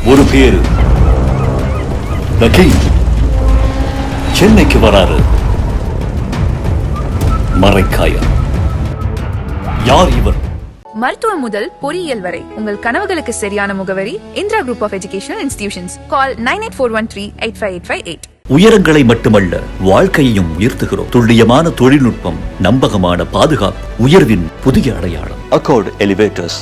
ஒரு பேரு The King சென்னைக்கு வராரு. மறைக்காயர். யார் இவர்? மருத்துவம் முதல் பொறியியல் வரை உங்கள் கனவுகளுக்கு சரியான முகவரி Indira group of educational institutions. Call 9841385858. உயரங்களை மட்டுமல்ல, வாழ்க்கையையும் உயர்த்துகிறோம். துல்லியமான தொழில்நுட்பம், நம்பகமான பாதுகாப்பு, உயர்வின் புதிய அடையாளம். Accord elevators.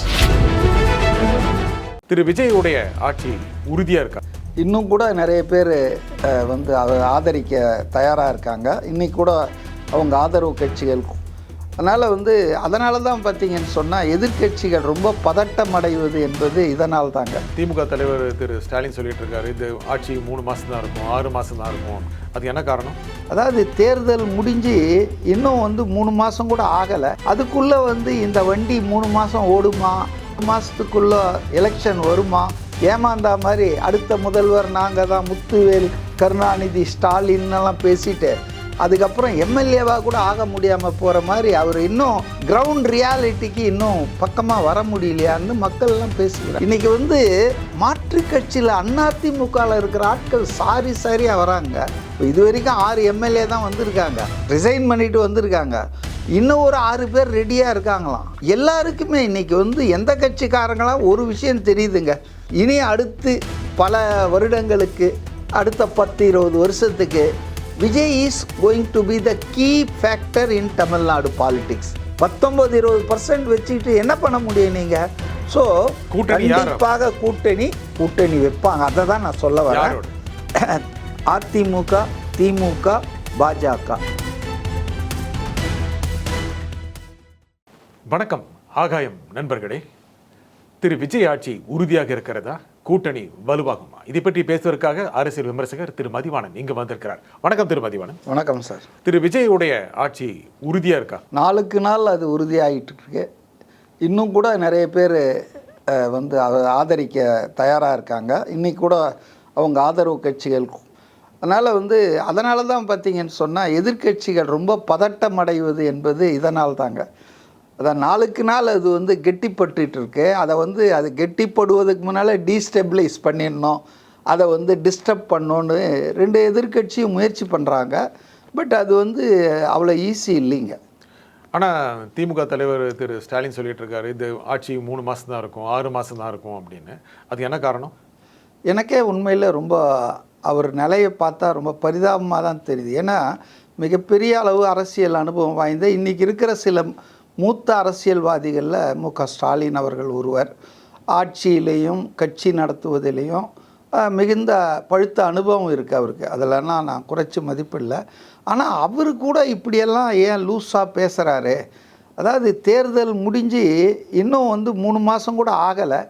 திரு விஜயுடைய ஆட்சி உறுதியா இருக்கா? இன்னும் கூட நிறைய பேர் வந்து அதை ஆதரிக்க தயாராக இருக்காங்க. இன்றைக்கி கூட அவங்க ஆதரவு கட்சிகள். அதனால தான் பார்த்தீங்கன்னு சொன்னால் எதிர்கட்சிகள் ரொம்ப பதட்டம் அடைவது என்பது இதனால் தாங்க. திமுக தலைவர் திரு ஸ்டாலின் சொல்லிட்டு இருக்காரு, இந்த ஆட்சி 3 மாதம் தான் இருக்கும், 6 மாதம் தான் இருக்கும். அது என்ன காரணம்? அதாவது தேர்தல் முடிஞ்சு இன்னும் 3 மாதம் கூட ஆகலை. அதுக்குள்ளே இந்த வண்டி 3 மாதம் ஓடுமா, 3 மாதத்துக்குள்ளே எலெக்ஷன் வருமா, ஏமாந்தா மாதிரி அடுத்த முதல்வர் நாங்கள் தான், முத்துவேல், கருணாநிதி, ஸ்டாலின்னெல்லாம் பேசிட்டு அதுக்கப்புறம் எம்எல்ஏவாக கூட ஆக முடியாமல் போகிற மாதிரி அவர் இன்னும் கிரவுண்ட் ரியாலிட்டிக்கு இன்னும் பக்கமாக வர முடியலையான்னு மக்கள்லாம் பேசுகிறாங்க. இன்றைக்கி மாற்று கட்சியில் அதிமுகவில் இருக்கிற ஆட்கள் சாரியாக வராங்க. இது வரைக்கும் 6 எம்எல்ஏ தான் வந்திருக்காங்க, ரிசைன் பண்ணிட்டு வந்திருக்காங்க. இன்னும் ஒரு 6 பேர் ரெடியாக இருக்காங்களாம். எல்லாருக்குமே இன்றைக்கி எந்த கட்சிக்காரங்களாம் ஒரு விஷயம் தெரியுதுங்க. இனி அடுத்து பல வருடங்களுக்கு, அடுத்த 10-20 வருஷத்துக்கு Vijay is going to be the key factor in Tamil Nadu politics. 19-20% வச்சுக்கிட்டு என்ன பண்ண முடியும் நீங்கள்? ஸோ கண்டிப்பாக கூட்டணி வைப்பாங்க. அதை தான் நான் சொல்ல வரேன். அதிமுக, திமுக, பாஜக. வணக்கம் ஆகாயம் நண்பர்களே. திரு விஜய் ஆட்சி உறுதியாக இருக்கிறதா, கூட்டணி வலுவாகுமா? இதை பற்றி பேசுவதற்காக அரசியல் விமர்சகர் திரு மதிவாணன் இங்கு வந்திருக்கிறார். வணக்கம் திரு மதிவாணன். வணக்கம் சார். திரு விஜயுடைய ஆட்சி உறுதியா இருக்கா? நாளுக்கு நாள் அது உறுதியாகிட்டு இருக்கு. இன்னும் கூட நிறைய பேர் அதை ஆதரிக்க தயாராக இருக்காங்க. இன்றைக்கி கூட அவங்க ஆதரவு கட்சிகள். அதனால தான் பார்த்தீங்கன்னு சொன்னால் எதிர்கட்சிகள் ரொம்ப பதட்டம் அடைவது என்பது இதனால் தாங்க. அதான் நாளுக்கு நாள் அது கெட்டிப்பட்டு இருக்கு. அதை அது கெட்டிப்படுவதுக்கு முன்னால் டீஸ்டெபிளைஸ் பண்ணிடணும், அதை டிஸ்டர்ப் பண்ணணுன்னு 2 எதிர்கட்சியும் முயற்சி பண்ணுறாங்க. பட் அது அவ்வளோ ஈஸி இல்லைங்க. ஆனால் திமுக தலைவர் திரு ஸ்டாலின் சொல்லிட்டு இருக்காரு, இந்த ஆட்சி 3 மாதம் தான் இருக்கும், 6 மாதம் தான் இருக்கும் அப்படின்னு. அது என்ன காரணம்? எனக்கே உண்மையில் ரொம்ப அவர் நிலையை பார்த்தா ரொம்ப பரிதாபமாக தான் தெரியுது. ஏன்னா மிகப்பெரிய அளவு அரசியல் அனுபவம் வாய்ந்த இன்றைக்கி இருக்கிற சில மூத்த அரசியல்வாதிகளில் மு.க. ஸ்டாலின் அவர்கள் ஒருவர். ஆட்சியிலையும் கட்சி நடத்துவதிலையும் மிகுந்த பழுத்த அனுபவம் இருக்குது அவருக்கு. அதெல்லாம் நான் குறைச்சி மதிப்பில்லை. ஆனால் அவர் கூட இப்படியெல்லாம் ஏன் லூஸாக பேசுகிறாரு? அதாவது தேர்தல் முடிஞ்சு இன்னும் 3 மாதம் கூட ஆகலை.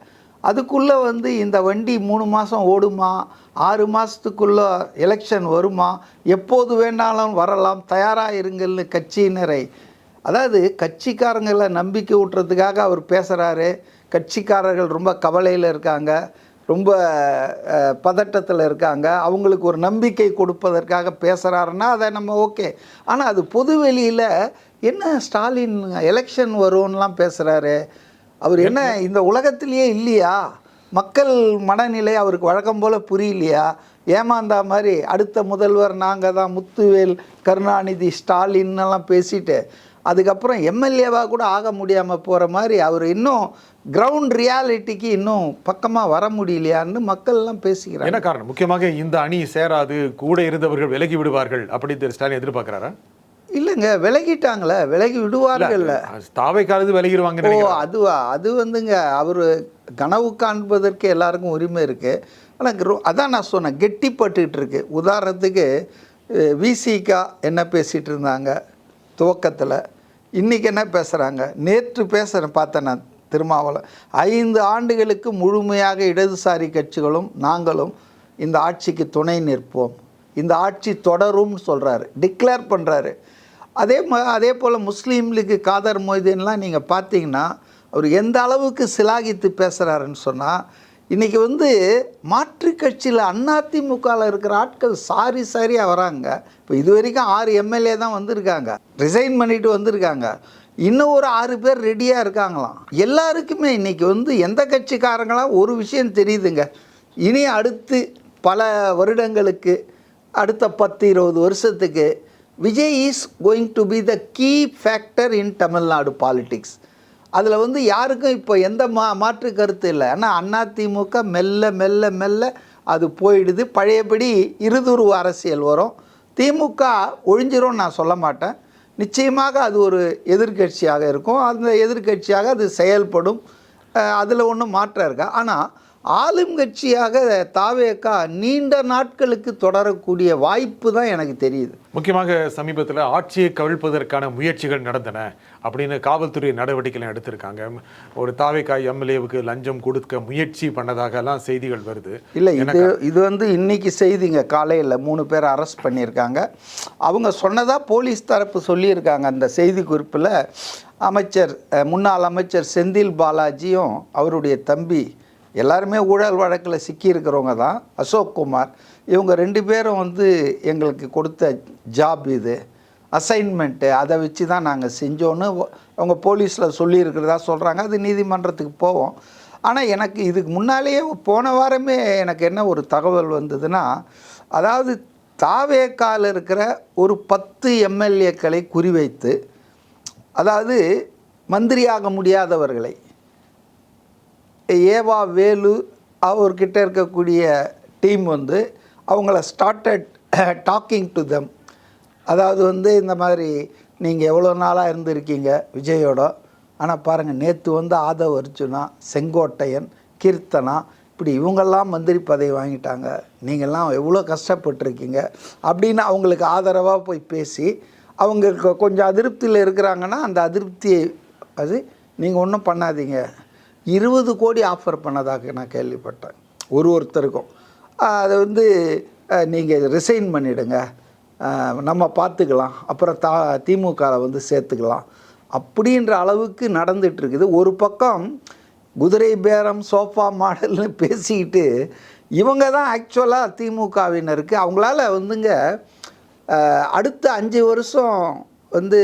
அதுக்குள்ளே இந்த வண்டி 3 மாதம் ஓடுமா, 6 மாதத்துக்குள்ளே எலெக்ஷன் வருமா, எப்போது வேணாலும் வரலாம், தயாராக இருங்கள்னு கட்சியினரை, அதாவது கட்சிக்காரங்களை நம்பிக்கை ஊட்டுறதுக்காக அவர் பேசுகிறாரு. கட்சிக்காரர்கள் ரொம்ப கவலையில் இருக்காங்க, ரொம்ப பதட்டத்தில் இருக்காங்க. அவங்களுக்கு ஒரு நம்பிக்கை கொடுப்பதற்காக பேசுகிறாருன்னா அதை நம்ம ஓகே. ஆனால் அது பொது வெளியில் என்ன ஸ்டாலின் எலெக்ஷன் வரும்லாம் பேசுகிறாரு? அவர் என்ன இந்த உலகத்திலேயே இல்லையா? மக்கள் மனநிலை அவருக்கு வழக்கம் போல் புரியலையா? ஏமாந்தா மாதிரி அடுத்த முதல்வர் நாங்கள் தான், முத்துவேல், கருணாநிதி, ஸ்டாலின்னெல்லாம் பேசிட்டு அதுக்கப்புறம் எம்எல்ஏவாக கூட ஆக முடியாமல் போகிற மாதிரி அவர் இன்னும் கிரவுண்ட் ரியாலிட்டிக்கு இன்னும் பக்கமாக வர முடியலையான்னு மக்கள்லாம் பேசிக்கிறாங்க. என்ன காரணம்? முக்கியமாக இந்த அணி சேராது, கூட இருந்தவர்கள் விலகி விடுவார்கள் அப்படி திரு ஸ்டாலின் எதிர்பார்க்குறாரா? இல்லைங்க, விலகிட்டாங்களே, விலகி விடுவார்கள். தாவைக்காரது விலகிடுவாங்க. அதுவா? அது அவர் கனவு காண்பதற்கு எல்லாருக்கும் உரிமை இருக்குது. ஆனால் அதான் நான் சொன்னேன், கெட்டிப்பட்டுக்கிட்டு இருக்கு. உதாரணத்துக்கு விசிகா என்ன பேசிகிட்டு இருந்தாங்க துவக்கத்தில், இன்றைக்கி என்ன பேசுகிறாங்க? நேற்று பார்த்தேன் நான் திருமாவளவன், 5 ஆண்டுகளுக்கு முழுமையாக இடதுசாரி கட்சிகளும் நாங்களும் இந்த ஆட்சிக்கு துணை நிற்போம், இந்த ஆட்சி தொடரும்னு சொல்கிறாரு, டிக்ளேர் பண்ணுறாரு. அதே போல் முஸ்லீம் லீக் காதர் மொய்தீன்லாம் நீங்கள் பார்த்தீங்கன்னா அவர் எந்த அளவுக்கு சிலாகித்து பேசுகிறாருன்னு சொன்னால், இன்றைக்கி மாற்று கட்சியில் அதிமுகவில் இருக்கிற ஆட்கள் சாரியாக வராங்க. இப்போ இது வரைக்கும் 6 எம்எல்ஏ தான் வந்திருக்காங்க, ரிசைன் பண்ணிட்டு வந்திருக்காங்க. இன்னும் ஒரு 6 பேர் ரெடியாக இருக்காங்களாம். எல்லாருக்குமே இன்றைக்கி எந்த கட்சிக்காரங்களாம் ஒரு விஷயம் தெரியுதுங்க. இனி அடுத்து பல வருடங்களுக்கு, அடுத்த 10-20 வருஷத்துக்கு Vijay is going to be the key factor in Tamil Nadu politics. அதில் வந்து யாருக்கும் இப்போ எந்த மாற்று கருத்து இல்லை. ஆனால் அதிமுக மெல்ல மெல்ல மெல்ல அது போயிடுது. பழையபடி இருதுருவ அரசியல் வரும். திமுக ஒழிஞ்சிரும் நான் சொல்ல மாட்டேன். நிச்சயமாக அது ஒரு எதிர்க்கட்சியாக இருக்கும். அந்த எதிர்க்கட்சியாக அது செயல்படும். அதில் ஒன்றும் மாற்றம் இருக்கா. ஆனால் ஆளும் கட்சியாக தாவேகா நீண்ட நாட்களுக்கு தொடரக்கூடிய வாய்ப்பு தான் எனக்கு தெரியுது. முக்கியமாக சமீபத்தில் ஆட்சியை கவிழ்ப்பதற்கான முயற்சிகள் நடந்தன அப்படின்னு காவல்துறை நடவடிக்கைகள் எடுத்திருக்காங்க. ஒரு தாவேகா எம்எல்ஏவுக்கு லஞ்சம் கொடுக்க முயற்சி பண்ணதாகலாம் செய்திகள் வருது. இல்லை, இது வந்து இன்னைக்கு செய்திங்க. காலையில் 3 பேர் அரெஸ்ட் பண்ணியிருக்காங்க. அவங்க சொன்னதாக போலீஸ் தரப்பு சொல்லியிருக்காங்க. அந்த செய்தி குறிப்பில் முன்னாள் அமைச்சர் செந்தில் பாலாஜியும் அவருடைய தம்பி எல்லாருமே ஊழல் வழக்கில் சிக்கியிருக்கிறவங்க தான், அசோக் குமார், இவங்க 2 பேரும் வந்து எங்களுக்கு கொடுத்த ஜாப் இது அசைன்மெண்ட்டு, அதை வச்சு தான் நாங்கள் செஞ்சோன்னு அவங்க போலீஸில் சொல்லியிருக்கிறதா சொல்கிறாங்க. அது நீதிமன்றத்துக்கு போவோம். ஆனால் எனக்கு இதுக்கு முன்னாலேயே போன வாரமே எனக்கு என்ன ஒரு தகவல் வந்ததுன்னா, அதாவது தாவேகாவில் இருக்கிற ஒரு 10 எம்எல்ஏக்களை குறிவைத்து, அதாவது மந்திரியாக முடியாதவர்களை, ஏவா வேலு அவர்கிட்ட இருக்கக்கூடிய டீம் வந்து அவங்கள ஸ்டார்டட் டாக்கிங் டு தெம். அதாவது வந்து இந்த மாதிரி நீங்கள் எவ்வளோ நாளாக இருந்திருக்கீங்க விஜயோட, ஆனால் பாருங்கள் நேற்று வந்து ஆதவ் அர்ஜுனா, செங்கோட்டையன், கீர்த்தனா, இப்படி இவங்கெல்லாம் மந்திரி பதவி வாங்கிட்டாங்க, நீங்கள்லாம் எவ்வளோ கஷ்டப்பட்டுருக்கீங்க அப்படின்னு அவங்களுக்கு ஆதரவாக போய் பேசி, அவங்க கொஞ்சம் அதிருப்தியில் இருக்கிறாங்கன்னா அந்த அதிருப்தியை அது நீங்கள் ஒன்றும் பண்ணாதீங்க, 20 கோடி ஆஃபர் பண்ணதாக நான் கேள்விப்பட்டேன் ஒருத்தருக்கும். அதை வந்து நீங்கள் ரிசைன் பண்ணிவிடுங்க, நம்ம பார்த்துக்கலாம், அப்புறம் திமுகவில் வந்து சேர்த்துக்கலாம் அப்படின்ற அளவுக்கு நடந்துகிட்ருக்குது. ஒரு பக்கம் குதிரை பேரம் சோஃபா மாடல்னு பேசிக்கிட்டு இவங்க தான் ஆக்சுவலாக திமுகவினருக்கு அவங்களால வந்துங்க அடுத்த 5 வருஷம் வந்து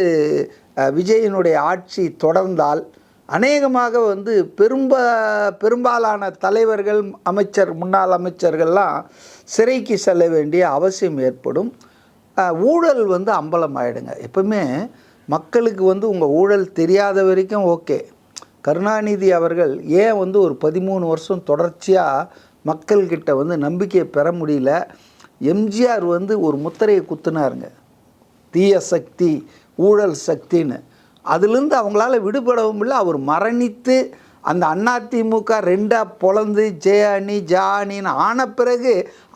விஜயினுடைய ஆட்சி தொடர்ந்தால் அநேகமாக வந்து பெரும்பாலான தலைவர்கள், முன்னாள் அமைச்சர்கள்லாம் சிறைக்கு செல்ல வேண்டிய அவசியம் ஏற்படும். ஊழல் வந்து அம்பலமாயிடுங்க. எப்பவுமே மக்களுக்கு வந்து உங்கள் ஊழல் தெரியாத வரைக்கும் ஓகே. கருணாநிதி அவர்கள் ஏன் வந்து ஒரு 13 வருஷம் தொடர்ச்சியாக மக்கள்கிட்ட வந்து நம்பிக்கையை பெற முடியல? எம்ஜிஆர் வந்து ஒரு முத்திரையை குத்துனாருங்க, தீய சக்தி, ஊழல் சக்தின்னு. அதுலேருந்து அவங்களால விடுபடவும் இல்லை. அவர் மரணித்து அந்த அதிமுக 2ஆக பொளந்து ஜெயானி ஜானின்னு ஆன பிறகு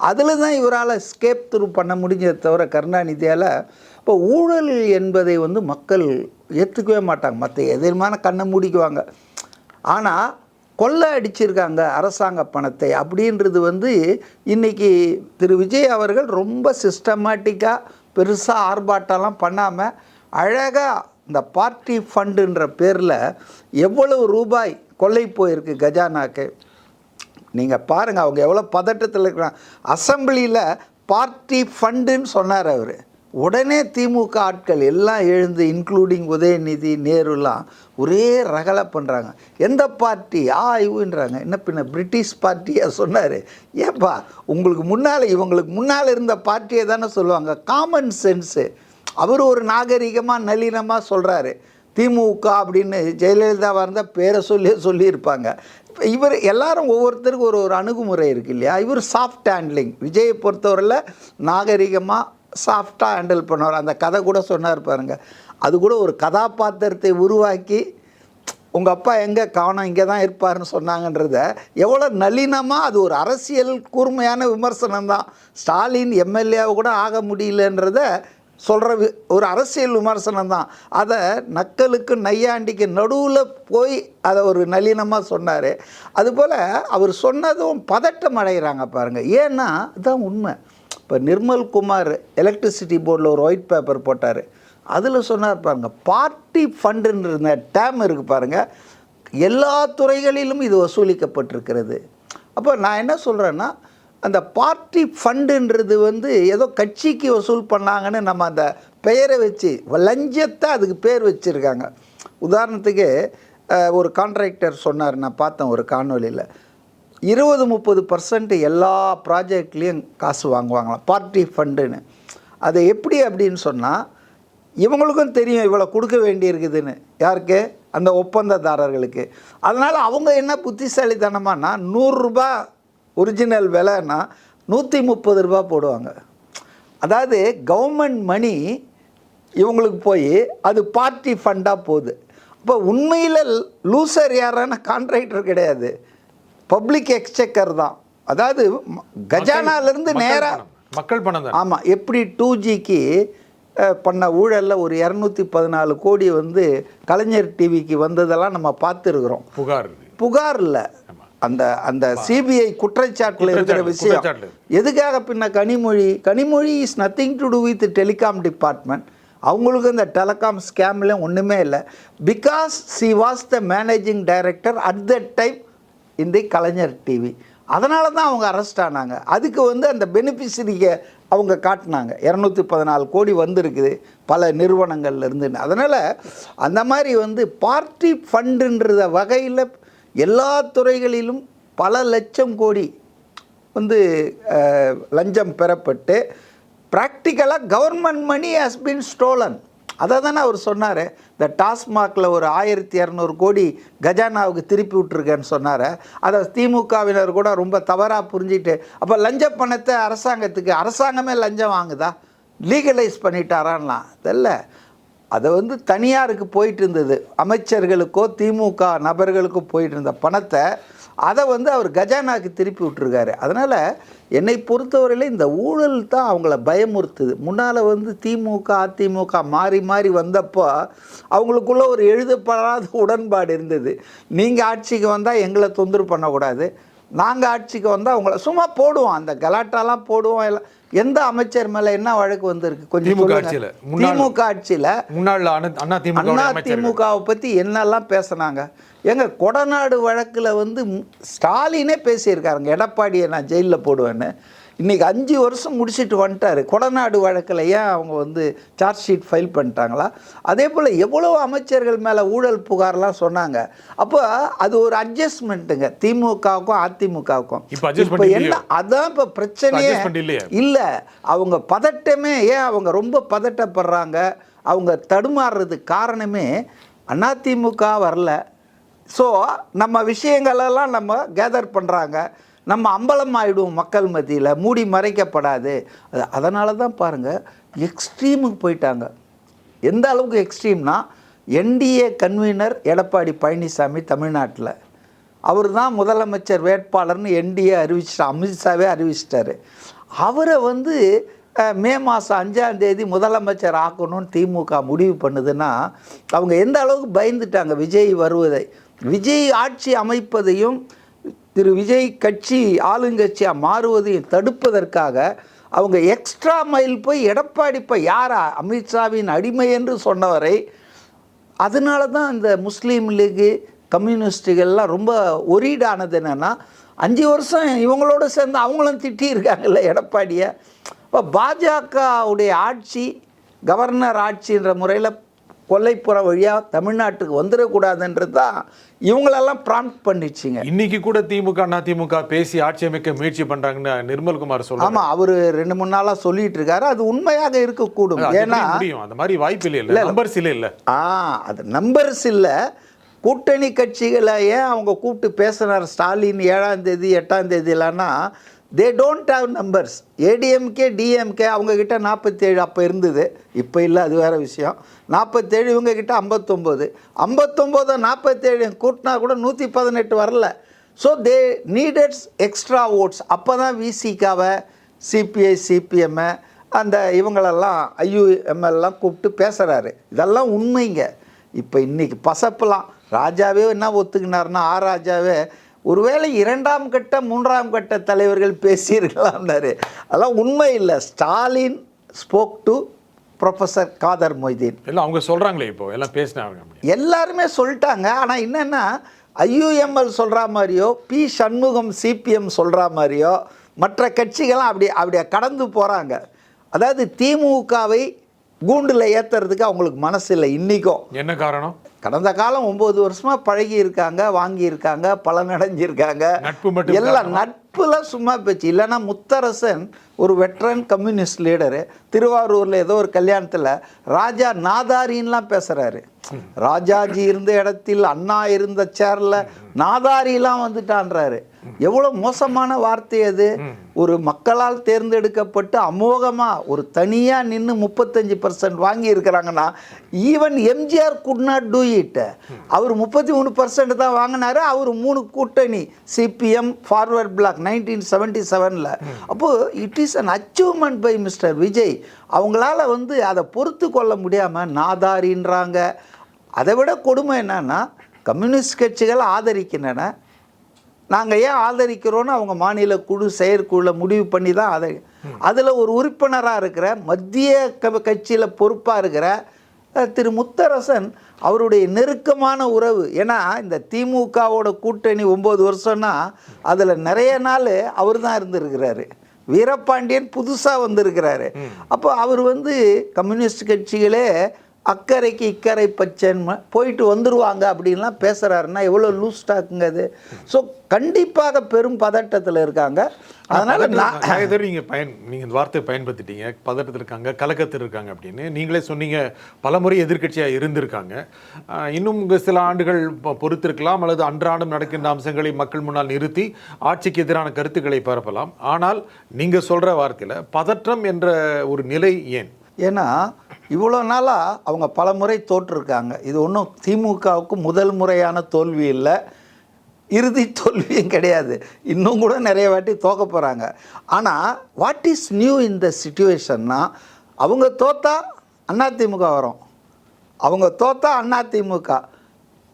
அதில் தான் இவரால் ஸ்கேப் த்ரூ பண்ண முடிஞ்சதை தவிர கருணாநிதியால். இப்போ ஊழல் என்பதை வந்து மக்கள் ஏற்றுக்கவே மாட்டாங்க, மற்ற எதிர்மான கண்ணை மூடிக்குவாங்க. ஆனால் கொள்ளை அடிச்சிருக்காங்க அரசாங்க பணத்தை அப்படின்றது வந்து இன்றைக்கி திரு விஜய் அவர்கள் ரொம்ப சிஸ்டமேட்டிக்காக பெருசாக ஆர்ப்பாட்டம்லாம் பண்ணாமல் அழகாக இந்த பார்ட்டி ஃபண்டுன்ற பேரில் எவ்வளவு ரூபாய் கொள்ளை போயிருக்கு கஜானாக்கு நீங்கள் பாருங்கள். அவங்க எவ்வளோ பதட்டத்தில் இருக்கிறாங்க. அசம்பிளியில் பார்ட்டி ஃபண்டுன்னு சொன்னார் அவர். உடனே திமுக ஆட்கள் எல்லாம் எழுந்து, இன்க்ளூடிங் உதயநிதி, நேருலாம் ஒரே ரகலை பண்ணுறாங்க. எந்த பார்ட்டி இவன்றாங்க. என்ன பின்ன பிரிட்டிஷ் பார்ட்டியாக சொன்னார்? ஏப்பா உங்களுக்கு முன்னால் இவங்களுக்கு முன்னால் இருந்த பார்ட்டியை தானே சொல்லுவாங்க. Common sense. அவர் ஒரு நாகரிகமாக நளினமாக சொல்கிறாரு. திமுக அப்படின்னு ஜெயலலிதாவாக இருந்தால் பேரை சொல்லியிருப்பாங்க. இவர் எல்லாரும் ஒவ்வொருத்தருக்கும் ஒரு அணுகுமுறை இருக்குது இல்லையா? இவர் சாஃப்ட் ஹேண்ட்லிங். விஜயை பொறுத்தவரையில் நாகரிகமாக சாஃப்டாக ஹேண்டில் பண்ணுவார். அந்த கதை கூட சொன்னார் பாருங்கள். அது கூட ஒரு கதாபாத்திரத்தை உருவாக்கி உங்கள் அப்பா எங்கே காணோம், இங்கே தான் இருப்பார்னு சொன்னாங்கன்றத எவ்வளோ நளினமாக, அது ஒரு அரசியல் கூர்மையான விமர்சனம் தான். ஸ்டாலின் எம்எல்ஏவை கூட ஆக முடியலன்றத சொல்கிற ஒரு அரசியல் விமர்சனம் தான். அதை நக்கலுக்கு நையாண்டிக்கு நடுவில் போய் அதை ஒரு நளினமாக சொன்னார். அதுபோல் அவர் சொன்னதும் பதட்டம் அடைகிறாங்க பாருங்கள். ஏன்னா இதுதான் உண்மை. இப்போ நிர்மல் குமார் எலக்ட்ரிசிட்டி போர்டில் ஒரு ஒயிட் பேப்பர் போட்டார். அதில் சொன்னார் பாருங்கள், பார்ட்டி ஃபண்டுன்ற டேம் இருக்குது பாருங்கள், எல்லா துறைகளிலும் இது வசூலிக்கப்பட்டிருக்கிறது. அப்போ நான் என்ன சொல்கிறேன்னா, அந்த பார்ட்டி ஃபண்டுன்றது வந்து ஏதோ கட்சிக்கு வசூல் பண்ணாங்கன்னு நம்ம அந்த பெயரை வச்சு லஞ்சத்தை அதுக்கு பேர் வச்சுருக்காங்க. உதாரணத்துக்கு ஒரு கான்ட்ராக்டர் சொன்னார், நான் பார்த்தேன் ஒரு காணொலியில், 20-30% எல்லா ப்ராஜெக்ட்லேயும் காசு வாங்குவாங்களாம், பார்ட்டி ஃபண்டுன்னு. அது எப்படி அப்படின்னு சொன்னால், இவங்களுக்கும் தெரியும் இவ்வளோ கொடுக்க வேண்டியிருக்குதுன்னு. யாருக்கு? அந்த ஒப்பந்ததாரர்களுக்கு. அதனால் அவங்க என்ன புத்திசாலித்தனமானா, 100 ரூபா ஒரிஜினல் விலைன்னா 130 ரூபா போடுவாங்க. அதாவது கவர்மெண்ட் மணி இவங்களுக்கு போய் அது பார்ட்டி ஃபண்டாக போகுது. இப்போ உண்மையில் லூசர் யாரான கான்ட்ராக்டர் கிடையாது, பப்ளிக் எக்ஸ்செக்கர் தான். அதாவது கஜானாலேருந்து நேராக மக்கள் பணம் தான். ஆமாம். எப்படி 2Gக்கு பண்ண ஊழலில் ஒரு 214 கோடி வந்து கலைஞர் டிவிக்கு வந்ததெல்லாம் நம்ம பார்த்துருக்குறோம். புகார் இல்லை, அந்த அந்த சிபிஐ குற்றச்சாட்டில் இருக்கிற விஷயம். எதுக்காக பின்ன Kanimozhi is nothing to do with telecom department. அவங்களுக்கு இந்த டெலிகாம் ஸ்கேம்லேயும் ஒன்றுமே இல்லை. Because she was the managing director at that time in the Kalaignar TV. அதனால தான் அவங்க அரெஸ்ட் ஆனாங்க. அதுக்கு வந்து அந்த பெனிஃபிஷரியை அவங்க காட்டினாங்க. 214 கோடி வந்திருக்குது பல நிறுவனங்கள்லேருந்து. அதனால் அந்த மாதிரி வந்து பார்ட்டி ஃபண்டுன்றத வகையில் எல்லா துறைகளிலும் பல லட்சம் கோடி வந்து லஞ்சம் பெறப்பட்டு ப்ராக்டிக்கலாக government money has been stolen. அதை தானே அவர் சொன்னார். இந்த டாஸ்மாகில் ஒரு 1200 கோடி கஜானாவுக்கு திருப்பி விட்டுருக்கேன்னு சொன்னார். அதை திமுகவினர் கூட ரொம்ப தவறாக புரிஞ்சிட்டு, அப்போ லஞ்ச பணத்தை அரசாங்கமே லஞ்சம் வாங்குதா, லீகலைஸ் பண்ணிட்டாரான்னா தெரியல. அதை வந்து தனியாருக்கு போயிட்டு இருந்தது, அமைச்சர்களுக்கோ திமுக நபர்களுக்கோ போயிட்டு இருந்த பணத்தை அதை வந்து அவர் கஜானாவுக்கு திருப்பி விட்டுருக்காரு. அதனால் என்னை பொறுத்தவரையில் இந்த ஊழல் தான் அவங்கள பயமுறுத்துது. முன்னால் வந்து திமுக அதிமுக மாறி மாறி வந்தப்போ அவங்களுக்குள்ள ஒரு எழுதப்படாத உடன்பாடு இருந்தது. நீங்கள் ஆட்சிக்கு வந்தால் எங்களை தொந்தரவு பண்ணக்கூடாது, நாங்கள் ஆட்சிக்கு வந்தால் அவங்கள சும்மா போடுவோம், அந்த கலாட்டாலாம் போடுவோம். எல்லாம் எந்த அமைச்சர் மேலே என்ன வழக்கு வந்திருக்கு கொஞ்சம் திமுக ஆட்சியில்? அதிமுகவை பற்றி என்னெல்லாம் பேசுனாங்க. எங்க கொடநாடு வழக்கில் வந்து ஸ்டாலினே பேசியிருக்காருங்க, எடப்பாடியை நான் ஜெயிலில் போடுவேன்னு. இன்றைக்கி 5 வருஷம் முடிச்சுட்டு வந்துட்டார். கொடநாடு வழக்கில் ஏன் அவங்க வந்து சார்ஜ் ஷீட் ஃபைல் பண்ணிட்டாங்களா? அதே போல் எவ்வளோ அமைச்சர்கள் மேலே ஊழல் புகார்லாம் சொன்னாங்க. அப்போ அது ஒரு அட்ஜஸ்ட்மெண்ட்டுங்க திமுகவுக்கும் அதிமுகவுக்கும். இப்போ என்ன அதான் இப்போ பிரச்சனையே இல்லை. அவங்க பதட்டமே ஏன் அவங்க ரொம்ப பதட்டப்படுறாங்க, அவங்க தடுமாறுறதுக்கு காரணமே அதிமுக வரல. ஸோ நம்ம விஷயங்களெல்லாம் நம்ம கேதர் பண்ணுறாங்க, நம்ம அம்பலம் ஆகிடுவோம் மக்கள் மத்தியில், மூடி மறைக்கப்படாது. அதனால தான் பாருங்கள் எக்ஸ்ட்ரீமுக்கு போயிட்டாங்க. எந்த அளவுக்கு எக்ஸ்ட்ரீம்னா, என்டிஏ கன்வீனர் எடப்பாடி பழனிசாமி தமிழ்நாட்டில் அவர் தான் முதலமைச்சர் வேட்பாளர்னு என்டிஏ அறிவிச்சிட்டார், அமித்ஷாவே அறிவிச்சிட்டாரு. அவரை வந்து மே மாதம் 5ஆம் தேதி முதலமைச்சர் ஆக்கணும்னு திமுக முடிவு பண்ணுதுன்னா அவங்க எந்த அளவுக்கு பயந்துட்டாங்க விஜய் வருவதை. விஜய் ஆட்சி அமைப்பதையும் திரு விஜய் கட்சி ஆளுங்கட்சியாக மாறுவதையும் தடுப்பதற்காக அவங்க எக்ஸ்ட்ரா மைல் போய் எடப்பாடி இப்போ யாரா அமித்ஷாவின் அடிமை என்று சொன்னவரை. அதனால தான் இந்த முஸ்லீம் லீகு கம்யூனிஸ்டுகள்லாம் ரொம்ப ஒரீடானது. என்னென்னா 5 வருஷம் இவங்களோட சேர்ந்து அவங்களும் திட்டியிருக்காங்கல்ல எடப்பாடியை. இப்போ பாஜகவுடைய ஆட்சி கவர்னர் ஆட்சின்ற முறையில் கொல்லைப்புற வழியாக தமிழ்நாட்டுக்கு வந்துடக்கூடாதுன்றது தான் இவங்களெல்லாம் ப்ராம்ப்ட் பண்ணிச்சிங்க. இன்னைக்கு கூட திமுக அதிமுக பேசி ஆட்சி அமைக்க முயற்சி பண்ணுறாங்கன்னு நிர்மல்குமார் சொல்லுவாங்க. ஆமாம், அவர் 2-3 நாளாக சொல்லிட்டு இருக்காரு. அது உண்மையாக இருக்கக்கூடும். ஏன்னா அந்த மாதிரி வாய்ப்பு இல்லை, நம்பர்ஸ் இல்லை. அது நம்பர்ஸ் இல்லை. கூட்டணி கட்சிகளை ஏன் அவங்க கூப்பிட்டு பேசுனார் ஸ்டாலின் 7ஆம் தேதி 8ஆம் தேதியிலன்னா, they don't have numbers. ADMK DMK அவங்கக்கிட்ட 47 அப்போ இருந்தது, இப்போ இல்லை, அது வேறு விஷயம். 47 இவங்கக்கிட்ட 59. 47 கூட்டினா கூட 118 வரல. So they needed extra votes. அப்போ தான் விசிகாவை சிபிஐ சிபிஎம்மை அந்த இவங்களெல்லாம் ஐயுஎம்எல்லாம் கூப்பிட்டு பேசுகிறாரு. இதெல்லாம் உண்மைங்க. இப்போ இன்றைக்கி பசப்பெல்லாம் ராஜாவே என்ன ஒத்துக்கினார்னா, ராஜாவே ஒருவேளை 2ஆம் கட்ட 3ஆம் கட்ட தலைவர்கள் பேசியிருக்கலாம்னாரு. அதெல்லாம் உண்மை இல்லை. Stalin spoke to professor Kader Mohideen. எல்லாம் அவங்க சொல்கிறாங்களே, இப்போ எல்லாம் பேசினாங்க, எல்லாருமே சொல்லிட்டாங்க. ஆனால் என்னென்னா ஐயுஎம்எல் சொல்கிற மாதிரியோ பி சண்முகம் சிபிஎம் சொல்கிற மாதிரியோ மற்ற கட்சிகள்லாம் அப்படியே கடந்து போகிறாங்க. அதாவது திமுகவை கூண்டில் ஏற்றுறதுக்கு அவங்களுக்கு மனசு இல்லை இன்றைக்கும். என்ன காரணம்? கடந்த காலம் 9 வருஷமாக பழகி இருக்காங்க, வாங்கியிருக்காங்க, பலனடைஞ்சிருக்காங்க. நட்பு மட்டும் எல்லாம் நட்புல சும்மா பேச்சு. இல்லைன்னா முத்தரசன் ஒரு வெட்ரன் கம்யூனிஸ்ட் லீடரு, திருவாரூரில் ஏதோ ஒரு கல்யாணத்தில் ராஜா நாதாரின்லாம் பேசுகிறாரு. ராஜாஜி இருந்த இடத்தில் அண்ணா இருந்த சேர்ல நாதாரிலாம் வந்துட்டான்றாரு. எவ்வளோ மோசமான வார்த்தை அது. ஒரு மக்களால் தேர்ந்தெடுக்கப்பட்டு அமோகமாக ஒரு தனியாக நின்று 35% வாங்கி இருக்கிறாங்கன்னா, even MGR could not do it. அவர் 33% தான் வாங்கினாரு. அவர் 3 கூட்டணி சிபிஎம் ஃபார்வர்ட் பிளாக் 1977. அப்போது it is an achievement by mister Vijay. அவங்களால அதை பொறுத்து கொள்ள முடியாமல் நாதாரின்றாங்க. அதை விட கொடுமை என்னன்னா, கம்யூனிஸ்ட் கட்சிகள் ஆதரிக்கின்றன. நாங்கள் ஏன் ஆதரிக்கிறோன்னு அவங்க மாநில குழு செயற்குழு முடிவு பண்ணி தான் அதில் ஒரு உறுப்பினராக இருக்கிற மத்திய கட்சியில் பொறுப்பாக இருக்கிற திரு முத்தரசன் அவருடைய நெருக்கமான உறவு. ஏன்னா இந்த திமுகவோட கூட்டணி 9 வருஷம்னா அதில் நிறைய நாள் அவர் தான் இருந்திருக்கிறாரு. வீரபாண்டியன் புதுசாக வந்திருக்கிறாரு. அப்போ அவர் கம்யூனிஸ்ட் கட்சிகளே அக்கறைக்கு இக்கரை பச்சன் போயிட்டு வந்துடுவாங்க அப்படின்லாம் பேசுகிறாருன்னா எவ்வளோ லூஸ் ஸ்டாக்குங்க அது. ஸோ கண்டிப்பாக பெரும் பதட்டத்தில் இருக்காங்க. அதனால் நீங்கள் இந்த வார்த்தையை பயன்படுத்திட்டீங்க, பதட்டத்தில் இருக்காங்க, கலக்கத்தில் இருக்காங்க அப்படின்னு நீங்களே சொன்னீங்க. பலமுறை எதிர்க்கட்சியாக இருந்திருக்காங்க. இன்னும் சில ஆண்டுகள் பொறுத்திருக்கலாம், அல்லது அன்றாடம் நடக்கின்ற அம்சங்களை மக்கள் முன்னால் நிறுத்தி ஆட்சிக்கு எதிரான கருத்துக்களை பரப்பலாம். ஆனால் நீங்கள் சொல்கிற வார்த்தையில் பதற்றம் என்ற ஒரு நிலை ஏன்? ஏன்னா இவ்வளோ நாளாக அவங்க பல முறை தோற்றுருக்காங்க. இது ஒன்றும் திமுகவுக்கு முதல் முறையான தோல்வி இல்லை, இறுதி தோல்வியும் கிடையாது. இன்னும் கூட நிறைய வாட்டி தோக்க போகிறாங்க. ஆனால் வாட் இஸ் நியூ இந்த சிச்சுவேஷன்னா, அவங்க தோத்தா அதிமுக வரும், அவங்க தோத்தா அதிமுக,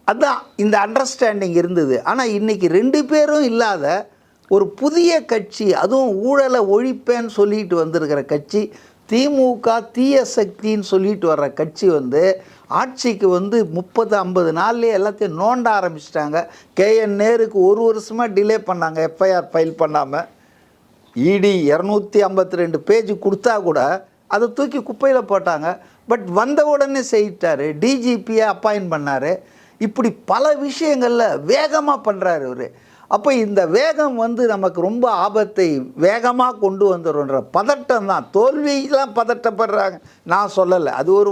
அதுதான் இந்த அண்டர்ஸ்டாண்டிங் இருந்தது. ஆனால் இன்றைக்கி 2 பேரும் இல்லாத ஒரு புதிய கட்சி, அதுவும் ஊழலை ஒழிப்பேன்னு சொல்லிட்டு வந்திருக்கிற கட்சி திமுக, தீய சக்தின்னு சொல்லிட்டு வர்ற கட்சி ஆட்சிக்கு 30-50 நாள்லேயே எல்லாத்தையும் நோண்ட ஆரம்பிச்சிட்டாங்க. கேஎன் நேருக்கு 1 வருஷமாக டிலே பண்ணாங்க எஃப்ஐஆர் ஃபைல் பண்ணாமல். இடி 252 பேஜ் கொடுத்தா கூட அதை தூக்கி குப்பையில் போட்டாங்க. பட் வந்த உடனே செய்யிட்டார், டிஜிபியை அப்பாயின்ட் பண்ணார். இப்படி பல விஷயங்களில் வேகமாக பண்ணுறாரு இவர். அப்போ இந்த வேகம் நமக்கு ரொம்ப ஆபத்தை வேகமாக கொண்டு வந்துடும்ன்ற பதட்டம் தான். தோல்வியெல்லாம் பதட்டப்படுறாங்க நான் சொல்லலை. அது ஒரு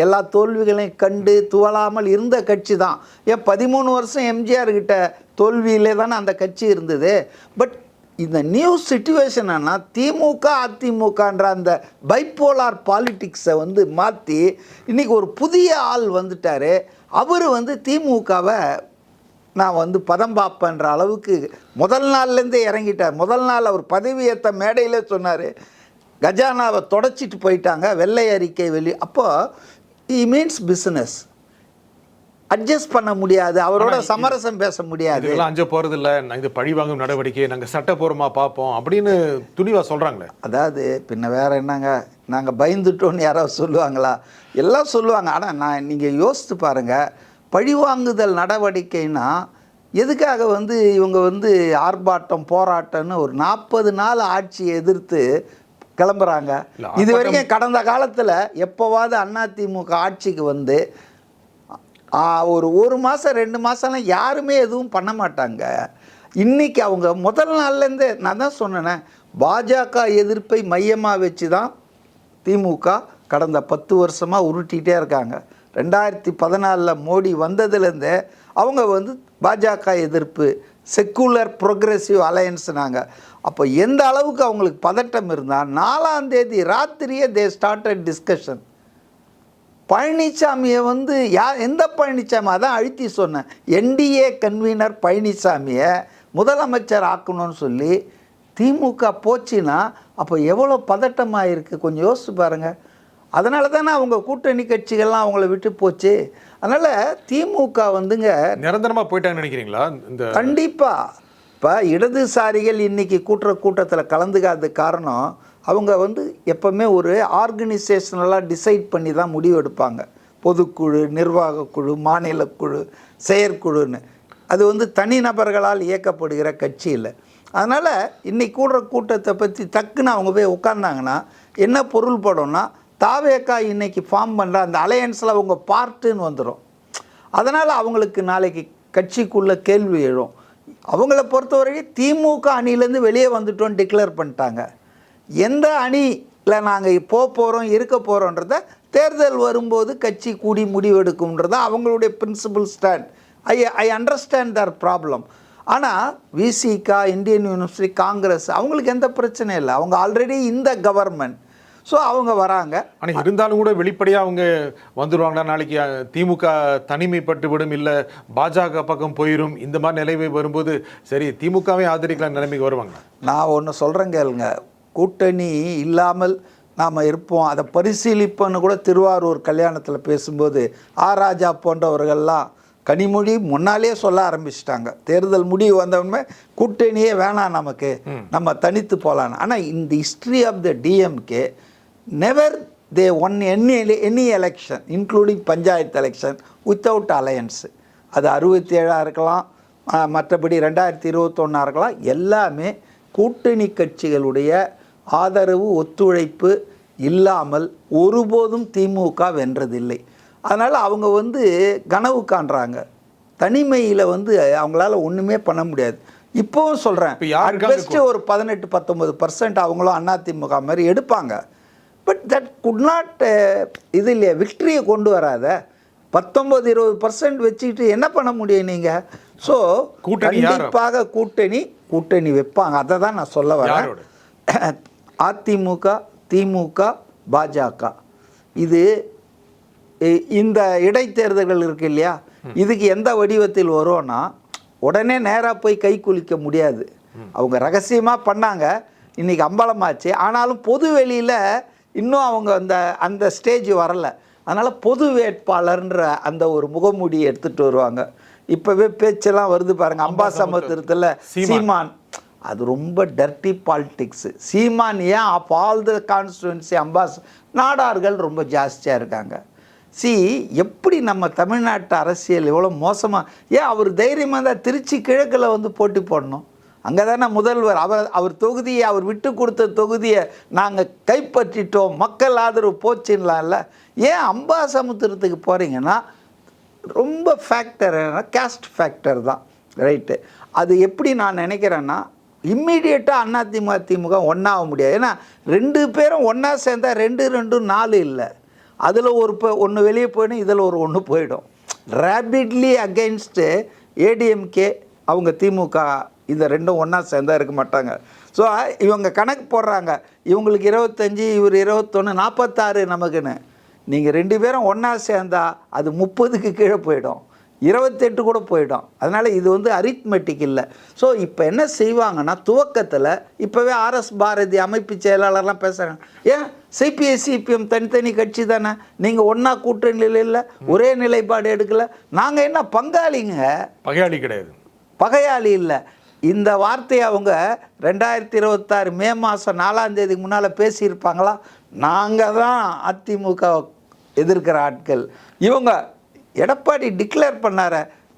எல்லா தோல்விகளையும் கண்டு துவளாமல் இருந்த கட்சி தான். ஏன் 13 வருஷம் எம்ஜிஆர் கிட்ட தோல்வியிலே தானே அந்த கட்சி இருந்தது. பட் இந்த நியூ சிச்சுவேஷன் என்ன, திமுக அதிமுகன்ற அந்த பைப்போலார் பாலிட்டிக்ஸை மாற்றி இன்றைக்கி ஒரு புதிய ஆள் வந்துட்டார். அவர் திமுகவை நான் பதம் பார்ப்பேன்ற அளவுக்கு முதல் நாள்லேருந்தே இறங்கிட்டார். முதல் நாள் அவர் பதவியேற்ற மேடையிலே சொன்னார், கஜானாவை தொடச்சிட்டு போயிட்டாங்க, வெள்ளை அறிக்கை அப்போது he மீன்ஸ் பிஸ்னஸ். அட்ஜஸ்ட் பண்ண முடியாது, அவரோட சமரசம் பேச முடியாது. அஞ்ச போகிறது இல்லை, இது பழிவாங்கும் நடவடிக்கை, நாங்கள் சட்டப்பூர்வமாக பார்ப்போம் அப்படின்னு துணிவாக சொல்கிறாங்களே. அதாவது பின்ன வேறு என்னங்க, நாங்கள் பயந்துட்டோன்னு யாராவது சொல்லுவாங்களா? எல்லாம் சொல்லுவாங்க. ஆனால் நீங்கள் யோசித்து பாருங்கள், பழிவாங்குதல் நடவடிக்கைன்னா எதுக்காக இவங்க ஆர்ப்பாட்டம் போராட்டம்னு ஒரு 40 நாள் ஆட்சியை எதிர்த்து கிளம்புறாங்க? இது வரைக்கும் கடந்த காலத்தில் எப்போவாது அதிமுக ஆட்சிக்கு ஒரு மாதம் 2 மாதம்லாம் யாருமே எதுவும் பண்ண மாட்டாங்க. இன்றைக்கி அவங்க முதல் நாள்லேருந்தே நான் தான் சொன்னேன், பாஜக எதிர்ப்பை மையமாக வச்சு தான் திமுக கடந்த 10 வருஷமாக உருட்டிகிட்டே இருக்காங்க. 2014 மோடி வந்ததுலேருந்தே அவங்க பாஜக எதிர்ப்பு, செக்குலர் ப்ரோக்ரெசிவ் அலையன்ஸ்னாங்க. அப்போ எந்த அளவுக்கு அவங்களுக்கு பதட்டம் இருந்தால், 4ஆம் தேதி ராத்திரியே தே ஸ்டார்டட் டிஸ்கஷன். பழனிசாமியை எந்த பழனிசாமி, அதான் அழுத்தி சொன்னேன், என்டிஏ கன்வீனர் பழனிசாமியை முதலமைச்சர் ஆக்கணும்னு சொல்லி திமுக போச்சுன்னா அப்போ எவ்வளோ பதட்டமாக இருக்குது கொஞ்சம் யோசிச்சு பாருங்கள். அதனால தானே அவங்க கூட்டணி கட்சிகள்லாம் அவங்கள விட்டு போச்சு. அதனால் திமுக நிரந்தரமாக போயிட்டாங்கன்னு நினைக்கிறீங்களா? இந்த கண்டிப்பாக இப்போ இடதுசாரிகள் இன்றைக்கி கூட்டத்தில் கலந்துக்காத காரணம், அவங்க எப்போவுமே ஒரு ஆர்கனைசேஷனலாக டிசைட் பண்ணி தான் முடிவு எடுப்பாங்க. பொதுக்குழு, நிர்வாகக்குழு, மாநில குழு, செயற்குழுன்னு. அது தனிநபர்களால் இயக்கப்படுகிற கட்சி இல்லை. அதனால் இன்றைக்கி கூட்டத்தை பற்றி டக்குன்னு அவங்க போய் உட்கார்ந்தாங்கன்னா என்ன பொருள் படும்னா, தாவேக்கா இன்றைக்கி ஃபார்ம் பண்ணுற அந்த அலையன்ஸில் அவங்க பார்ட்டுன்னு வந்துடும். அதனால் அவங்களுக்கு நாளைக்கு கட்சிக்குள்ள கேள்வி எழும். அவங்கள பொறுத்தவரைக்கும் திமுக அணியிலேருந்து வெளியே வந்துட்டோன்னு டிக்ளேர் பண்ணிட்டாங்க. எந்த அணியில் நாங்கள் போகிறோம் இருக்க போகிறோன்றத தேர்தல் வரும்போது கட்சி கூடி முடிவெடுக்கும்ன்றத அவங்களுடைய principal stand. I understand their problem. ஆனால் விசிகா, இந்தியன் யூனிவர்சிட்டி, காங்கிரஸ் அவங்களுக்கு எந்த பிரச்சனையும் இல்லை. அவங்க ஆல்ரெடி இந்த கவர்மெண்ட். ஸோ அவங்க வராங்க. ஆனால் இருந்தாலும் கூட வெளிப்படையாக அவங்க வந்துடுவாங்களா? நாளைக்கு திமுக தனிமைப்பட்டு விடும், இல்லை பாஜக பக்கம் போயிடும், இந்த மாதிரி நிலைமை வரும்போது சரி திமுகவே ஆதரிக்கலாம் நிலைமைக்கு வருவாங்க. நான் ஒன்று சொல்கிறேன் கேளுங்க, கூட்டணி இல்லாமல் நாம் இருப்போம், அதை பரிசீலிப்போன்னு கூட திருவாரூர் கல்யாணத்தில் பேசும்போது ராஜா போன்றவர்கள்லாம் கனிமொழி முன்னாலே சொல்ல ஆரம்பிச்சிட்டாங்க. தேர்தல் முடிவு வந்தவொடனே கூட்டணியே வேணாம், நமக்கு நம்ம தனித்து போகலான்னு. ஆனால் இந்த history of the DMK never they won any election including panchayat election without alliance. அது 67 இருக்கலாம், மற்றபடி 2021 இருக்கலாம், எல்லாமே கூட்டணி கட்சிகளுடைய ஆதரவு ஒத்துழைப்பு இல்லாமல் ஒருபோதும் திமுக வென்றதில்லை. அதனால் அவங்க கனவு காண்றாங்க. தனிமையில் அவங்களால ஒன்றுமே பண்ண முடியாது. இப்போவும் சொல்கிறேன், பெஸ்ட்டு ஒரு 18-19% அவங்களும் அதிமுக மாதிரி எடுப்பாங்க. பட் தட் குட் நாட் இது இல்லையா, விக்டரியை கொண்டு வராத. 19-20% வச்சுக்கிட்டு என்ன பண்ண முடியும் நீங்கள்? ஸோ கண்டிப்பாக கூட்டணி வைப்பாங்க. அதை தான் நான் சொல்ல வரேன். அதிமுக, திமுக, பாஜக இது இந்த இடைத்தேர்தல்கள் இருக்கு இல்லையா, இதுக்கு எந்த வடிவத்தில் வரும்னா உடனே நேராக போய் கை குலுக்க முடியாது. அவங்க ரகசியமாக பண்ணாங்க, இன்றைக்கி அம்பலமாச்சு. ஆனாலும் பொது வெளியில் இன்னும் அவங்க அந்த ஸ்டேஜ் வரலை. அதனால் பொது வேட்பாளர்ன்ற அந்த ஒரு முகமூடி எடுத்துகிட்டு வருவாங்க. இப்போவே பேச்செல்லாம் வருது பாருங்கள். அம்பாசமுத்திரத்தில் சீமான், அது ரொம்ப டர்ட்டி பாலிடிக்ஸு. சீமான் ஏன் ஆஃப் ஆல் த கான்ஸ்டுவன்சி நாடார்கள் ரொம்ப ஜாஸ்தியாக இருக்காங்க. எப்படி நம்ம தமிழ்நாட்டு அரசியல் எவ்வளோ மோசமாக, ஏன் அவர் தைரியமாக தான் திருச்சி கிழக்கில் போட்டி போடணும்? அங்கே தானே முதல்வர். அவர் தொகுதியை, அவர் விட்டு கொடுத்த தொகுதியை நாங்கள் கைப்பற்றிட்டோம், மக்கள் ஆதரவு போச்சுன்னலாம் இல்லை. ஏன் அம்பாசமுத்திரத்துக்கு போகிறீங்கன்னா ரொம்ப ஃபேக்டர் என்னன்னா கேஸ்ட் ஃபேக்டர் தான். ரைட்டு. அது எப்படி நான் நினைக்கிறேன்னா, இம்மிடியேட்டாக அதிமுக திமுக ஒன்றாக முடியாது. ஏன்னா 2 பேரும் ஒன்றா சேர்ந்தால் 2 4 இல்லை. அதில் ஒன்று வெளியே போயிடும், இதில் ஒன்று போயிடும். ரேபிட்லி அகெயின்ஸ்டு ஏடிஎம்கே, அவங்க திமுக, இந்த 2 ஒன்றா சேர்ந்தால் இருக்க மாட்டாங்க. ஸோ இவங்க கணக்கு போடுறாங்க, இவங்களுக்கு 25, இவர் 21, 46 நமக்குன்னு. நீங்கள் 2 பேரும் ஒன்றா சேர்ந்தா அது 30க்கு கீழே போயிடும், 28 கூட போயிடும். அதனால் இது அரித்மெட்டிக் இல்லை. ஸோ இப்போ என்ன செய்வாங்கன்னா, துவக்கத்தில் இப்போவே RS பாரதி அமைப்பு செயலாளர்லாம் பேசுகிறாங்க, ஏன் சிபிஐ சிபிஎம் தனித்தனி கட்சி தானே, நீங்கள் ஒன்றா கூட்டணியில் இல்லை, ஒரே நிலைப்பாடு எடுக்கலை, நாங்கள் என்ன பங்காளிங்க, பகையாளி கிடையாது, பகையாளி இல்லை. இந்த வார்த்தையை அவங்க 2026 மே மாதம் 4ஆம் தேதிக்கு முன்னால் பேசியிருப்பாங்களா? நாங்கள் தான் அதிமுக எதிர்க்கிற ஆட்கள். இவங்க எடப்பாடி டிக்ளேர் பண்ணார,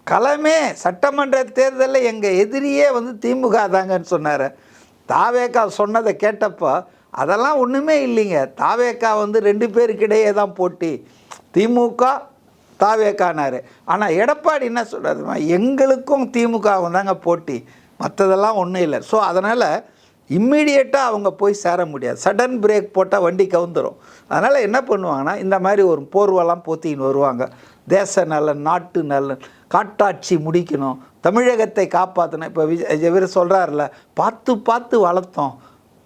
களமே சட்டமன்ற தேர்தலில் எங்கள் எதிரியே திமுக தாங்கன்னு சொன்னார். தாவேக்கா சொன்னதை கேட்டப்போ அதெல்லாம் ஒன்றுமே இல்லைங்க. தாவேக்கா 2 பேருக்கிடையே தான் போட்டி, திமுக தாவேக்கானார். ஆனால் எடப்பாடி என்ன சொல்கிறாருமா, எங்களுக்கும் திமுகவும் தாங்க போட்டி, மற்றதெல்லாம் ஒன்றும் இல்லை. ஸோ அதனால் இம்மிடியேட்டாக அவங்க போய் சேர முடியாது. சடன் பிரேக் போட்டால் வண்டி கவுந்துடும். அதனால் என்ன பண்ணுவாங்கன்னா, இந்த மாதிரி ஒரு போர்வெல்லாம் போத்தின்னு வருவாங்க. தேச நலன், நாட்டு நலன், காட்டாட்சி முடிக்கணும், தமிழகத்தை காப்பாற்றணும். இப்போ விஜய் சொல்கிறார்ல, பார்த்து வளர்த்தோம்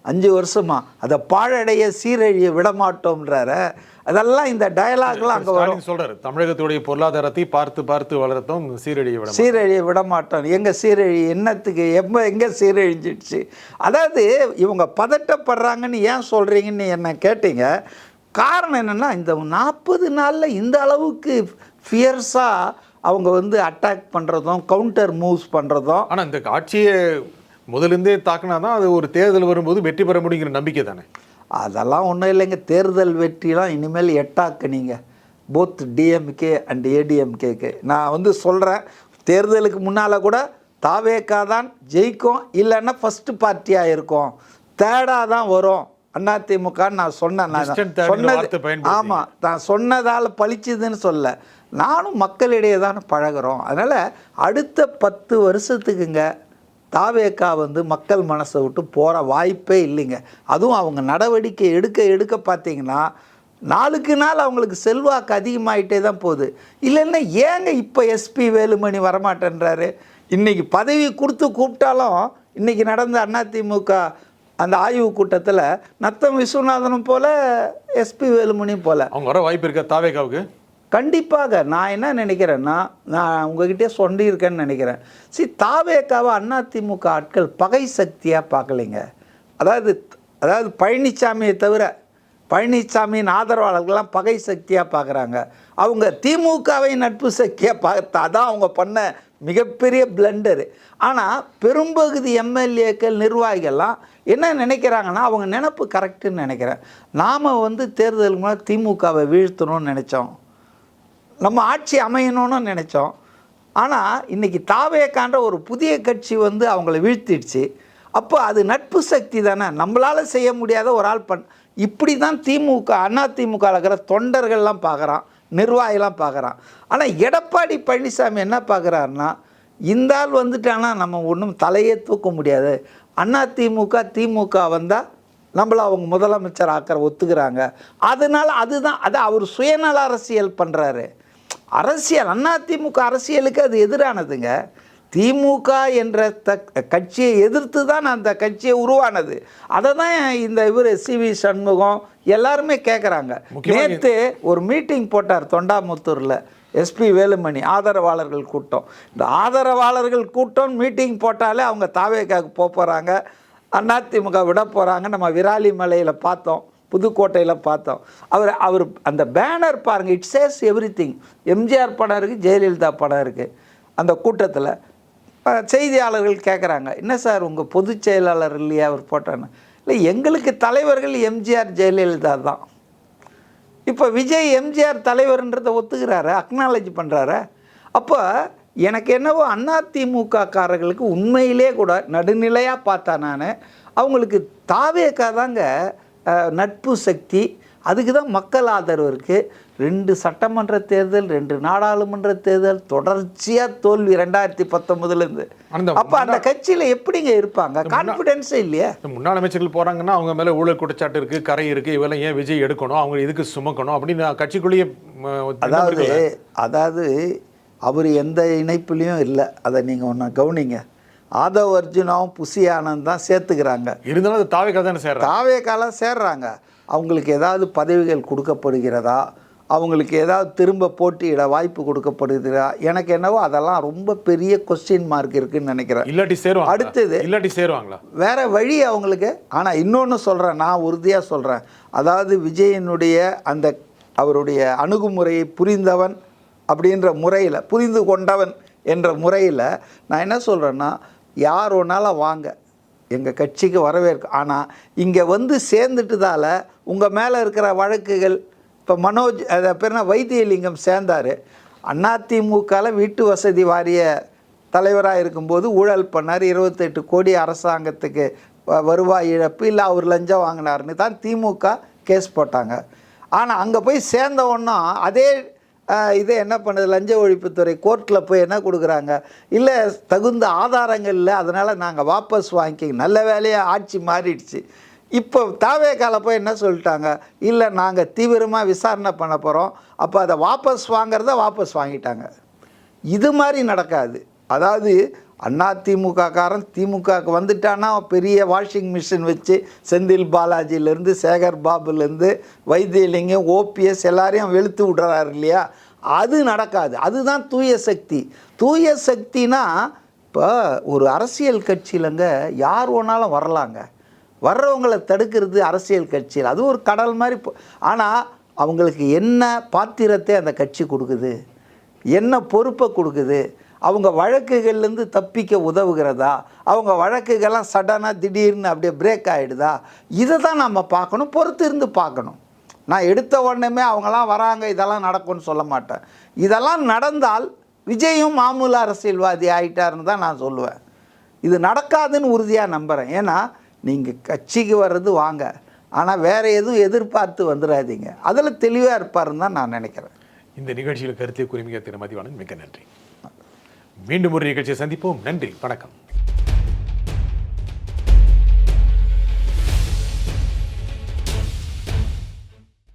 5 வருஷமாக, அதை பாழடைய சீரழிய விடமாட்டோம்ன்றார. அதெல்லாம் இந்த டயலாக்லாம் அங்கே வரும். சொல்கிறார், தமிழகத்துடைய பொருளாதாரத்தை பார்த்து வளர்த்தோம், சீரழிய விடமாட்டோம். எங்கே சீரழி, என்னத்துக்கு, எங்கே சீரழிஞ்சிடுச்சு? அதாவது இவங்க பதட்டப்படுறாங்கன்னு ஏன் சொல்கிறீங்கன்னு என்ன கேட்டீங்க. காரணம் என்னென்னா, இந்த 40 நாளில் இந்த அளவுக்கு ஃபியர்ஸாக அவங்க அட்டாக் பண்ணுறதும் கவுண்டர் மூவ்ஸ் பண்ணுறதும். ஆனால் இந்த ஆட்சியை முதலிருந்தே தாக்குனா தான் அது ஒரு தேர்தல் வரும்போது வெற்றி பெற முடியுங்கிற நம்பிக்கை தானே. அதெல்லாம் ஒன்றும் இல்லைங்க. தேர்தல் வெற்றிலாம் இனிமேல் எட்டாக்கு நீங்கள் போத் டிஎம்கே அண்ட் ஏடிஎம்கேக்கு. நான் சொல்கிறேன், தேர்தலுக்கு முன்னால் கூட தாவேக்கா தான் ஜெயிக்கும், இல்லைன்னா ஃபஸ்ட்டு பார்ட்டியாக இருக்கும், தேர்டாக தான் வரும் அதிமுக நான் சொன்னேன், நான் Distant third ங்கிற வார்த்தை சொன்னது பயன்படுத்தினீங்க. ஆமாம், நான் சொன்னதால் பளிச்சுதுன்னு சொல்ல, நானும் மக்களிடையே தானே பழகுறோம். அதனால் அடுத்த 10 வருஷத்துக்குங்க தாவேக்கா மக்கள் மனசை விட்டு போகிற வாய்ப்பே இல்லைங்க. அதுவும் அவங்க நடவடிக்கை எடுக்க பார்த்தீங்கன்னா நாளுக்கு நாள் அவங்களுக்கு செல்வாக்கு அதிகமாகிட்டே தான் போகுது. இல்லைன்னா ஏங்க இப்போ எஸ்பி வேலுமணி வரமாட்டேன்றாரு? இன்றைக்கி பதவி கொடுத்து கூப்பிட்டாலும் இன்றைக்கி நடந்த அதிமுக அந்த ஆய்வு கூட்டத்தில் நத்தம் விஸ்வநாதனும் போல் எஸ்பி வேலுமணியும் போல் அவங்க வர வாய்ப்பு இருக்கா தாவேகாவுக்கு? கண்டிப்பாக. நான் என்ன நினைக்கிறேன்னா, நான் உங்ககிட்டே சொல்லியிருக்கேன்னு நினைக்கிறேன். தாவேக்காவை அதிமுக ஆட்கள் பகை சக்தியாக பார்க்கலைங்க. அதாவது பழனிசாமியை தவிர பழனிசாமியின் ஆதரவாளர்கள்லாம் பகை சக்தியாக பார்க்குறாங்க. அவங்க திமுகவை நட்பு சக்தியாக பார்த்தா தான் அவங்க பண்ண மிகப்பெரிய பிளண்டரு. ஆனால் பெரும்பகுதி எம்எல்ஏக்கள் நிர்வாகிகள்லாம் என்ன நினைக்கிறாங்கன்னா, அவங்க நினப்பு கரெக்டுன்னு நினைக்கிறேன். நாம் தேர்தலுக்கு முன்னாடி திமுகவை வீழ்த்தணும்னு நினச்சோம், நம்ம ஆட்சி அமையணும்னு நினச்சோம். ஆனால் இன்றைக்கி தாவேக்கான்ற ஒரு புதிய கட்சி அவங்கள வீழ்த்திடுச்சு. அப்போ அது நட்பு சக்தி தானே, நம்மளால் செய்ய முடியாத ஒரு ஆள் இப்படி தான் திமுக அதிமுக இருக்கிற தொண்டர்கள்லாம் பார்க்குறான், நிர்வாகிலாம் பார்க்குறான். ஆனால் எடப்பாடி பழனிசாமி என்ன பார்க்குறாருன்னா, இந்த ஆள் வந்துட்டானா நம்ம ஒன்றும் தலையே தூக்க முடியாது, அதிமுக திமுக வந்தால் நம்மளை அவங்க முதலமைச்சர் ஆக்கிற ஒத்துக்கிறாங்க. அதனால் அது அவர் சுயநல அரசியல் பண்ணுறாரு. அரசியல் அதிமுக அரசியலுக்கு அது எதிரானதுங்க. திமுக என்ற கட்சியை எதிர்த்து தான் அந்த கட்சியை உருவானது. அதை தான் இந்த சிவி சண்முகம் எல்லாருமே கேட்குறாங்க. நேற்று ஒரு மீட்டிங் போட்டார் தொண்டாமுத்தூரில் எஸ்பி வேலுமணி, ஆதரவாளர்கள் கூட்டம். இந்த ஆதரவாளர்கள் கூட்டம் மீட்டிங் போட்டாலே அவங்க தாவேக்காவுக்கு போகிறாங்க, அதிமுக விட போகிறாங்க. நம்ம விராலி மலையில் பார்த்தோம், புதுக்கோட்டையில் பார்த்தோம். அவர் அந்த பேனர் பாருங்கள், இட் சேஸ் எவ்ரிதிங். எம்ஜிஆர் படம் இருக்குது, ஜெயலலிதா படம் இருக்குது. அந்த கூட்டத்தில் செய்தியாளர்கள் கேட்குறாங்க, என்ன சார் உங்கள் பொதுச் செயலாளர் இல்லையா அவர் போட்டான்னு? இல்லை, எங்களுக்கு தலைவர்கள் எம்ஜிஆர் ஜெயலலிதா தான். இப்போ விஜய் எம்ஜிஆர் தலைவர்ன்றதை ஒத்துக்கிறாரு, அக்னாலேஜ் பண்ணுறாரு. அப்போ எனக்கு என்னவோ அதிமுக காரர்களுக்கு உண்மையிலே கூட நடுநிலையாக பார்த்தா நான் அவங்களுக்கு தாவேக்கா தாங்க நட்பு சக்தி. அதுக்கு தான் மக்கள் ஆதரவு இருக்குது. 2 சட்டமன்ற தேர்தல், 2 நாடாளுமன்ற தேர்தல் தொடர்ச்சியாக தோல்வி 2019லேருந்து. அப்போ அந்த கட்சியில் எப்படிங்க இருப்பாங்க? கான்ஃபிடென்ஸே இல்லையா? முன்னாள் அமைச்சர்கள் போகிறாங்கன்னா அவங்க மேலே ஊழல் குற்றச்சாட்டு இருக்குது, கரை இருக்குது, இவெல்லாம் ஏன் விஜய் எடுக்கணும், அவங்க இதுக்கு சுமக்கணும் அப்படின்னு கட்சிக்குள்ளேயே. அதாவது அவர் எந்த இணைப்புலையும் இல்லை. அதை நீங்கள் ஒன்று கவனிங்க. ஆதவ் அர்ஜுனாவும் புசி ஆனந்த் தான் சேர்த்துக்கிறாங்க. இருந்தாலும் அது தாவேக்கா தானே சேர்றாங்க. தாவேக்காலாம் சேர்றாங்க. அவங்களுக்கு ஏதாவது பதவிகள் கொடுக்கப்படுகிறதா, அவங்களுக்கு ஏதாவது திரும்ப போட்டியிட வாய்ப்பு கொடுக்கப்படுகிறதா? எனக்கு என்னவோ அதெல்லாம் ரொம்ப பெரிய கொஸ்டின் மார்க் இருக்குன்னு நினைக்கிறேன். இல்லாட்டி சேருவாங்க. அடுத்தது இல்லாட்டி சேருவாங்களா? வேற வழி அவங்களுக்கு. ஆனால் இன்னொன்று சொல்கிறேன், நான் உறுதியாக சொல்கிறேன். அதாவது விஜயனுடைய அந்த அவருடைய அணுகுமுறையை புரிந்தவன் அப்படின்ற முறையில், புரிந்து கொண்டவன் என்ற முறையில் நான் என்ன சொல்கிறேன்னா, யார் ஒன்றாலும் வாங்க, எங்கள் கட்சிக்கு வரவேற்க. ஆனால் இங்கே சேர்ந்துட்டதால் உங்கள் மேலே இருக்கிற வழக்குகள், இப்போ மனோஜ் அதை பேர்னா வைத்தியலிங்கம் சேர்ந்தார், அதிமுகவில் வீட்டு வசதி வாரிய தலைவராக இருக்கும்போது ஊழல் பண்ணார், 28 கோடி அரசாங்கத்துக்கு வருவாய் இழப்பு, இல்லை அவர் லஞ்சம் வாங்கினார்னு தான் திமுக கேஸ் போட்டாங்க. ஆனால் அங்கே போய் சேர்ந்த ஒன்றும் அதே இதை என்ன பண்ணுது, லஞ்ச ஒழிப்புத்துறை கோர்ட்டில் போய் என்ன கொடுக்குறாங்க, இல்லை தகுந்த ஆதாரங்கள் இல்லை, அதனால் நாங்கள் வாபஸ் வாங்கி, நல்ல வேலையாக ஆட்சி மாறிடுச்சு. இப்போ தாவேக்கால போய் என்ன சொல்லிட்டாங்க, இல்லை நாங்கள் தீவிரமாக விசாரணை பண்ண போகிறோம், அப்போ அதை வாபஸ் வாங்கிட்டாங்க. இது மாதிரி நடக்காது. அதாவது அதிமுக காரன் திமுகவுக்கு வந்துட்டான்னா பெரிய வாஷிங் மிஷின் வச்சு செந்தில் பாலாஜிலேருந்து சேகர் பாபுலேருந்து வைத்தியலிங்கம் ஓபிஎஸ் எல்லாரையும் வெளுத்து விடுறாரு இல்லையா? அது நடக்காது. அதுதான் தூய சக்தி. தூய சக்தினா இப்போ ஒரு அரசியல் கட்சியிலங்க யார் வேணாலும் வரலாங்க, வர்றவங்களை தடுக்கிறது அரசியல் கட்சியில் அது ஒரு கடல் மாதிரி. ஆனால் அவங்களுக்கு என்ன பாத்திரத்தை அந்த கட்சி கொடுக்குது, என்ன பொறுப்பை கொடுக்குது, அவங்க வழக்குகள்லேருந்து தப்பிக்க உதவுகிறதா, அவங்க வழக்குகள்லாம் சடனாக திடீர்னு அப்படியே பிரேக் ஆகிடுதா, இதை தான் நம்ம பார்க்கணும், பொறுத்து இருந்து பார்க்கணும். நான் எடுத்த உடனே அவங்களாம் வராங்க இதெல்லாம் நடக்கும்னு சொல்ல மாட்டேன். இதெல்லாம் நடந்தால் விஜயும் மாமூல அரசியல்வாதி ஆகிட்டாருன்னு தான் நான் சொல்லுவேன். இது நடக்காதுன்னு உறுதியாக நம்புகிறேன். ஏன்னா நீங்கள் கட்சிக்கு வர்றது வாங்க, ஆனால் வேறு எதுவும் எதிர்பார்த்து வந்துடாதீங்க. அதில் தெளிவாக இருப்பாருன்னு தான் நான் நினைக்கிறேன். இந்த நிகழ்ச்சியில் கருத்தை குறிமிக்க திரு மதிவாணன் மிக்க நன்றி. மீண்டும் ஒரு நிகழ்ச்சியை சந்திப்போம். நன்றி, வணக்கம்.